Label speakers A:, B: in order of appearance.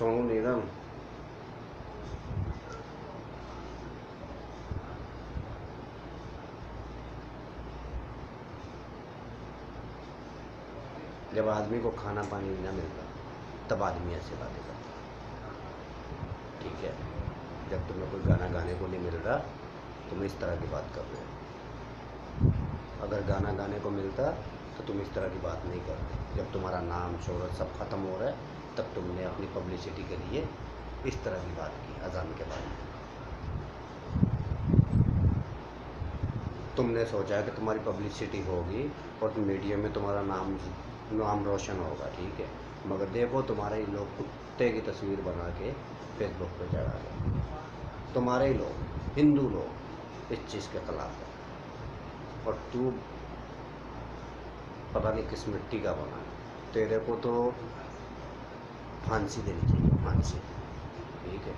A: सोनू निगम जब आदमी को खाना पानी ना मिलता तब आदमी ऐसे बातें करता, ठीक है। जब तुम्हें कोई गाना गाने को नहीं मिल रहा तुम इस तरह की बात कर रहे हो। अगर गाना गाने को मिलता तो तुम इस तरह की बात नहीं करते। जब तुम्हारा नाम शोहरत सब ख़त्म हो रहा है तब तुमने अपनी पब्लिसिटी के लिए इस तरह की बात की अज़ान के बारे में। तुमने सोचा कि तुम्हारी पब्लिसिटी होगी और मीडिया में तुम्हारा नाम रोशन होगा, ठीक है। मगर देखो तुम्हारे ही लोग कुत्ते की तस्वीर बना के फेसबुक पे चढ़ा रहे। तुम्हारे ही लोग, हिंदू लोग इस चीज़ के ख़िलाफ़ है और तू पता नहीं किस मिट्टी का बना है। तेरे को तो फांसी देनी चाहिए, फांसी, ठीक है।